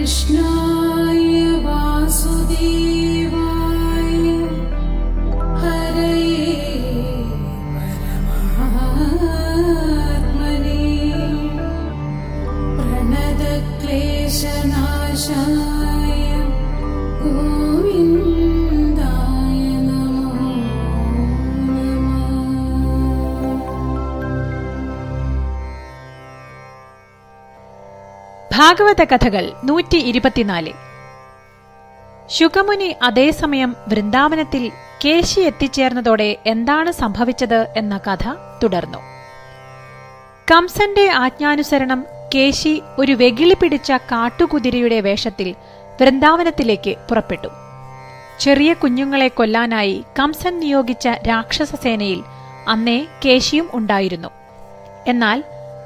कृष्णाय वासुदेवाय हरये परमात्मने प्रणतक्लेशनाशाय गोविन्दाय नमो नमः। ഭാഗവത കഥകൾ 124. ശുകമുനി അതേസമയം വൃന്ദാവനത്തിൽ കേശി എത്തിച്ചേർന്നതോടെ എന്താണ് സംഭവിച്ചത് എന്ന കഥ തുടർന്നു. കംസന്റെ ആജ്ഞാനുസരണം കേശി ഒരു വെകിളി പിടിച്ച കാട്ടുകുതിരയുടെ വേഷത്തിൽ വൃന്ദാവനത്തിലേക്ക് പുറപ്പെട്ടു. ചെറിയ കുഞ്ഞുങ്ങളെ കൊല്ലാനായി കംസൻ നിയോഗിച്ച രാക്ഷസസേനയിൽ അന്നേ കേശിയും ഉണ്ടായിരുന്നു. എന്നാൽ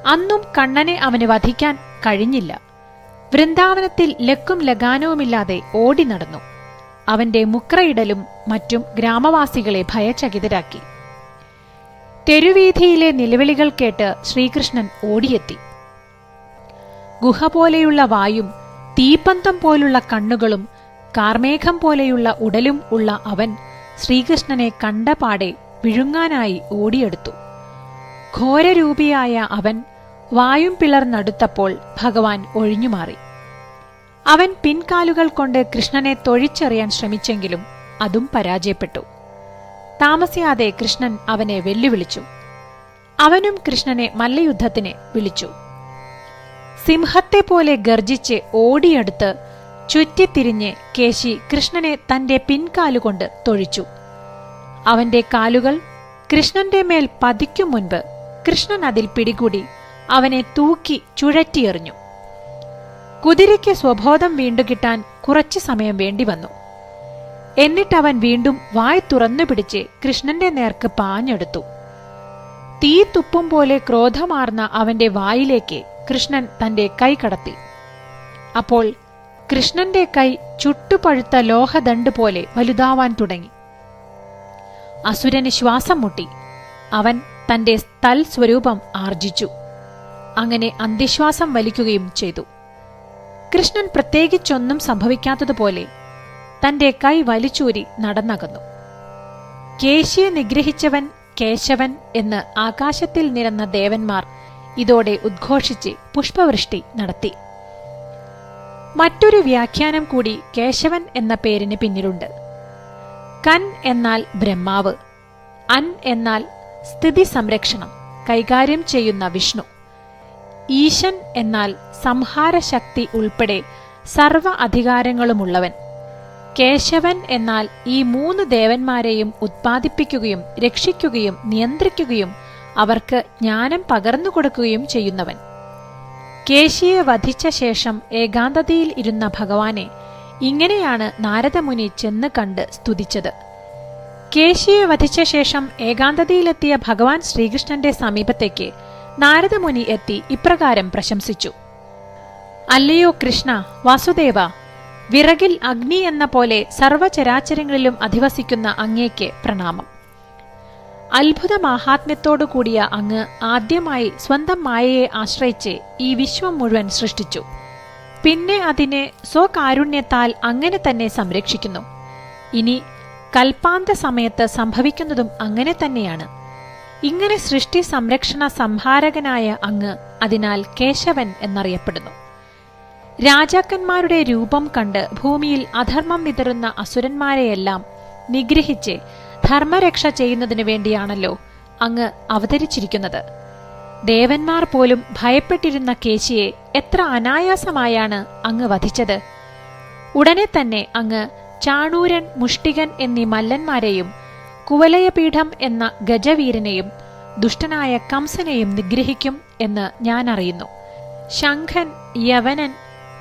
അന്നും കണ്ണനെ അവന് വധിക്കാൻ കഴിഞ്ഞില്ല. വൃന്ദാവനത്തിൽ ലക്കും ലഗാനവുമില്ലാതെ ഓടി നടന്നു. അവന്റെ മുക്രയിടലും മറ്റും ഗ്രാമവാസികളെ ഭയചകിതരാക്കി. തെരുവീഥിയിലെ നിലവിളികൾ കേട്ട് ശ്രീകൃഷ്ണൻ ഓടിയെത്തി. ഗുഹ പോലെയുള്ള വായും തീപ്പന്തം പോലുള്ള കണ്ണുകളും കാർമേഘം പോലെയുള്ള ഉടലും ഉള്ള അവൻ ശ്രീകൃഷ്ണനെ കണ്ടപാടെ വിഴുങ്ങാനായി ഓടിയെടുത്തു. ഘോരരൂപിയായ അവൻ വായും പിളർന്നടുത്തപ്പോൾ ഭഗവാൻ ഒഴിഞ്ഞുമാറി. അവൻ പിൻകാലുകൾ കൊണ്ട് കൃഷ്ണനെ തൊഴിച്ചെറിയാൻ ശ്രമിച്ചെങ്കിലും അതും പരാജയപ്പെട്ടു. താമസിയാതെ കൃഷ്ണൻ അവനെ വെല്ലുവിളിച്ചു. അവനും കൃഷ്ണനെ മല്ലയുദ്ധത്തിന് വിളിച്ചു. സിംഹത്തെപ്പോലെ ഗർജിച്ച് ഓടിയെടുത്ത് ചുറ്റിത്തിരിഞ്ഞ് കേശി കൃഷ്ണനെ തന്റെ പിൻകാലുകൊണ്ട് തൊഴിച്ചു. അവന്റെ കാലുകൾ കൃഷ്ണന്റെ മേൽ പതിക്കും മുൻപ് കൃഷ്ണൻ അതിൽ പിടികൂടി അവനെ തൂക്കി ചുഴറ്റിയെറിഞ്ഞു. കുതിരയ്ക്ക് സ്വബോധം വീണ്ടുകിട്ടാൻ കുറച്ചു സമയം വേണ്ടിവന്നു. എന്നിട്ടവൻ വീണ്ടും വായ് തുറന്നുപിടിച്ച് കൃഷ്ണന്റെ നേർക്ക് പാഞ്ഞെടുത്തു. തീ തുപ്പും പോലെ ക്രോധമാർന്ന അവന്റെ വായിലേക്ക് കൃഷ്ണൻ തന്റെ കൈ കടത്തി. അപ്പോൾ കൃഷ്ണന്റെ കൈ ചുട്ടുപഴുത്ത ലോഹദണ്ഡ് പോലെ വലുതാവാൻ തുടങ്ങി. അസുരന് ശ്വാസം മുട്ടി. അവൻ തന്റെ സ്ഥൽ സ്വരൂപം ആർജിച്ചു. അങ്ങനെ അന്ത്യശ്വാസം വലിക്കുകയും ചെയ്തു. കൃഷ്ണൻ പ്രത്യേകിച്ചൊന്നും സംഭവിക്കാത്തതുപോലെ തന്റെ കൈ വലിച്ചൂരി നടന്നകന്നു. കേശിയെ നിഗ്രഹിച്ചവൻ കേശവൻ എന്ന് ആകാശത്തിൽ നിരന്ന ദേവന്മാർ ഇതോടെ ഉദ്ഘോഷിച്ച് പുഷ്പവൃഷ്ടി നടത്തി. മറ്റൊരു വ്യാഖ്യാനം കൂടി കേശവൻ എന്ന പേരിന് പിന്നിലുണ്ട്. കൻ എന്നാൽ ബ്രഹ്മാവ്, അൻ എന്നാൽ സ്ഥിതി സംരക്ഷണം കൈകാര്യം ചെയ്യുന്ന വിഷ്ണു, ഈശൻ എന്നാൽ സംഹാരശക്തി ഉൾപ്പെടെ സർവ അധികാരങ്ങളുമുള്ളവൻ, കേശവൻ എന്നാൽ ഈ മൂന്ന് ദേവന്മാരെയും ഉത്പാദിപ്പിക്കുകയും രക്ഷിക്കുകയും നിയന്ത്രിക്കുകയും അവർക്ക് ജ്ഞാനം പകർന്നുകൊടുക്കുകയും ചെയ്യുന്നവൻ. കേശിയെ വധിച്ച ശേഷം ഏകാന്തതയിൽ ഇരുന്ന ഭഗവാനെ ഇങ്ങനെയാണ് നാരദമുനി ചെന്ന് കണ്ട് സ്തുതിച്ചത്. കേശിയെ വധിച്ച ശേഷം ഏകാന്തതയിലെത്തിയ ഭഗവാൻ ശ്രീകൃഷ്ണന്റെ സമീപത്തേക്ക് നാരദമുനി എത്തി ഇപ്രകാരം പ്രശംസിച്ചു. അല്ലയോ കൃഷ്ണ വാസുദേവ, വിറകിൽ അഗ്നി എന്ന പോലെ സർവചരാചരങ്ങളിലും അധിവസിക്കുന്ന അങ്ങേക്ക് പ്രണാമം. അത്ഭുത മാഹാത്മ്യത്തോടുകൂടിയ അങ്ങ് ആദ്യമായി സ്വന്തം മായയെ ആശ്രയിച്ച് ഈ വിശ്വം മുഴുവൻ സൃഷ്ടിച്ചു. പിന്നെ അതിനെ സ്വകാരുണ്യത്താൽ അങ്ങനെ തന്നെ സംരക്ഷിക്കുന്നു. ഇനി കൽപ്പാന്ത സമയത്ത് സംഭവിക്കുന്നതും അങ്ങനെ തന്നെയാണ്. ഇങ്ങനെ സൃഷ്ടി സംരക്ഷണ സംഹാരകനായ അങ്ങ് അതിനാൽ കേശവൻ എന്നറിയപ്പെടുന്നു. രാജാക്കന്മാരുടെ രൂപം കണ്ട് ഭൂമിയിൽ അധർമ്മം വിതറുന്ന അസുരന്മാരെയെല്ലാം നിഗ്രഹിച്ച് ധർമ്മരക്ഷ ചെയ്യുന്നതിനു വേണ്ടിയാണല്ലോ അങ്ങ് അവതരിച്ചിരിക്കുന്നത്. ദേവന്മാർ പോലും ഭയപ്പെട്ടിരുന്ന കേശിയെ എത്ര അനായാസമായാണ് അങ്ങ് വധിച്ചത്. ഉടനെ തന്നെ അങ്ങ് ചാണൂരൻ, മുഷ്ടികൻ എന്നീ മല്ലന്മാരെയും കുവലയപീഠം എന്ന ഗജവീരനെയും ദുഷ്ടനായ കംസനെയും നിഗ്രഹിക്കും എന്ന് ഞാൻ അറിയുന്നു. ശംഖൻ, യവനൻ,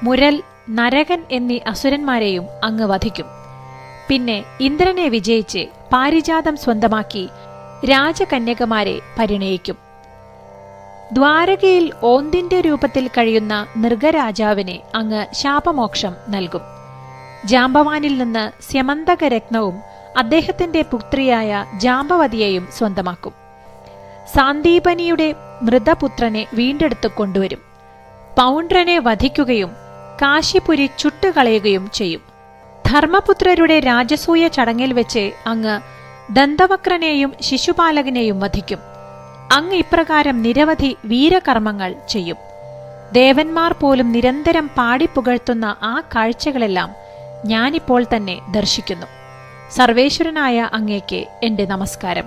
മുരൽ, നരകൻ എന്നീ അസുരന്മാരെയും അങ്ങ് വധിക്കും. പിന്നെ ഇന്ദ്രനെ വിജയിച്ച് പാരിജാതം സ്വന്തമാക്കി രാജകന്യകമാരെ പരിണയിക്കും. ദ്വാരകയിൽ ഓന്തിന്റെ രൂപത്തിൽ കഴിയുന്ന നൃഗരാജാവിനെ അങ്ങ് ശാപമോക്ഷം നൽകും. ജാംബവാനിൽ നിന്ന് സ്യമന്തകരത്നവും അദ്ദേഹത്തിന്റെ പുത്രിയായ ജാംബവതിയെയും സ്വന്തമാക്കും. സാന്ദീപനിയുടെ മൃതപുത്രനെ വീണ്ടെടുത്തു കൊണ്ടുവരും. പൗണ്ഡ്രനെ വധിക്കുകയും കാശിപുരി ചുട്ടുകളയുകയും ചെയ്യും. ധർമ്മപുത്രരുടെ രാജസൂയ ചടങ്ങിൽ വെച്ച് അങ്ങ് ദന്തവക്രനെയും ശിശുപാലകനെയും വധിക്കും. അങ്ങ് ഇപ്രകാരം നിരവധി വീരകർമ്മങ്ങൾ ചെയ്യും. ദേവന്മാർ പോലും നിരന്തരം പാടിപ്പുകഴ്ത്തുന്ന ആ കാഴ്ചകളെല്ലാം ഞാനിപ്പോൾ തന്നെ ദർശിക്കുന്നു. സർവേശ്വരനായ അങ്ങേക്ക് എന്റെ നമസ്കാരം.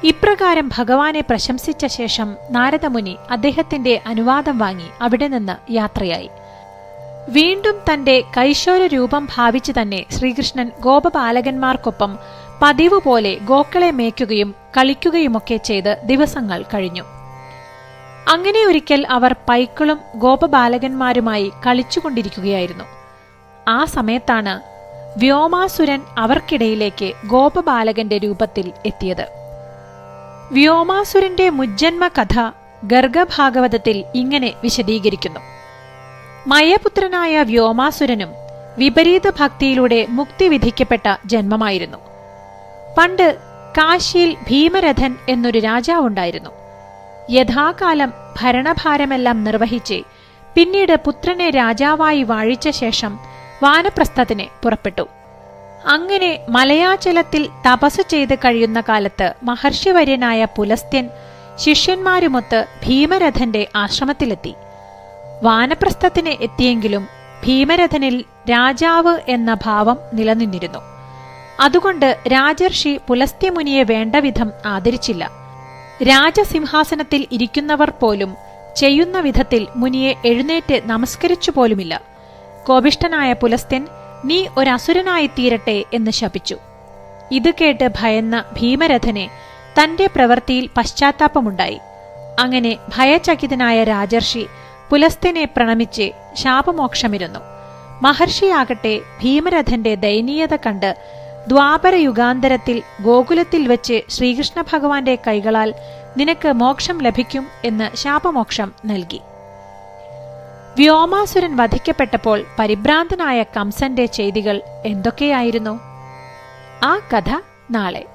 ഇപ്രകാരം ഭഗവാനെ പ്രശംസിച്ച ശേഷം നാരദമുനി അദ്ദേഹത്തിന്റെ അനുവാദം വാങ്ങി അവിടെ നിന്ന് യാത്രയായി. വീണ്ടും തന്റെ കൈശോര രൂപം ഭാവിച്ചു തന്നെ ശ്രീകൃഷ്ണൻ ഗോപബാലകന്മാർക്കൊപ്പം പതിവ് പോലെ ഗോക്കളെ മേയ്ക്കുകയും കളിക്കുകയുമൊക്കെ ചെയ്ത് ദിവസങ്ങൾ കഴിഞ്ഞു. അങ്ങനെ ഒരിക്കൽ അവർ പൈക്കളും ഗോപബാലകന്മാരുമായി കളിച്ചുകൊണ്ടിരിക്കുകയായിരുന്നു. ആ സമയത്താണ് വ്യോമാസുരൻ അവർക്കിടയിലേക്ക് ഗോപബാലകന്റെ രൂപത്തിൽ എത്തിയത്. വ്യോമാസുരന്റെ മുജ്ജന്മ കഥ ഗർഗഭാഗവതത്തിൽ ഇങ്ങനെ വിശദീകരിക്കുന്നു. മയപുത്രനായ വ്യോമാസുരനും വിപരീത ഭക്തിയിലൂടെ മുക്തി വിധിക്കപ്പെട്ട ജന്മമായിരുന്നു. പണ്ട് കാശിയിൽ ഭീമരഥൻ എന്നൊരു രാജാവുണ്ടായിരുന്നു. യഥാകാലം ഭരണഭാരമെല്ലാം നിർവഹിച്ച് പിന്നീട് പുത്രനെ രാജാവായി വാഴിച്ച ശേഷം വാനപ്രസ്ഥത്തിന് പുറപ്പെട്ടു. അങ്ങനെ മലയാചലത്തിൽ തപസ് ചെയ്ത് കഴിയുന്ന കാലത്ത് മഹർഷിവര്യനായ പുലസ്ത്യൻ ശിഷ്യന്മാരുമൊത്ത് ഭീമരഥന്റെ ആശ്രമത്തിലെത്തി. വാനപ്രസ്ഥത്തിന് എത്തിയെങ്കിലും ഭീമരഥനിൽ രാജാവ് എന്ന ഭാവം നിലനിന്നിരുന്നു. അതുകൊണ്ട് രാജർഷി പുലസ്ത്യമുനിയെ വേണ്ടവിധം ആദരിച്ചില്ല. രാജസിംഹാസനത്തിൽ ഇരിക്കുന്നവർ പോലും ചെയ്യുന്ന വിധത്തിൽ മുനിയെ എഴുന്നേറ്റ് നമസ്കരിച്ചു പോലുമില്ല. കോപിഷ്ഠനായ പുലസ്ത്യൻ നീ ഒരസുരനായി തീരട്ടെ എന്ന് ശപിച്ചു. ഇത് കേട്ട് ഭയന്ന ഭീമരഥനെ തന്റെ പ്രവൃത്തിയിൽ പശ്ചാത്താപമുണ്ടായി. അങ്ങനെ ഭയചകിതനായ രാജർഷി പുലസ്ത്യനെ പ്രണമിച്ച് ശാപമോക്ഷമിരുന്നു. മഹർഷിയാകട്ടെ ഭീമരഥന്റെ ദയനീയത കണ്ട് ദ്വാപരയുഗാന്തരത്തിൽ ഗോകുലത്തിൽ വെച്ച് ശ്രീകൃഷ്ണ ഭഗവാന്റെ കൈകളാൽ നിനക്ക് മോക്ഷം ലഭിക്കും എന്ന് ശാപമോക്ഷം നൽകി. വ്യോമാസുരൻ വധിക്കപ്പെട്ടപ്പോൾ പരിഭ്രാന്തനായ കംസന്റെ ചെയ്തികൾ എന്തൊക്കെയായിരുന്നു? ആ കഥ നാളെ.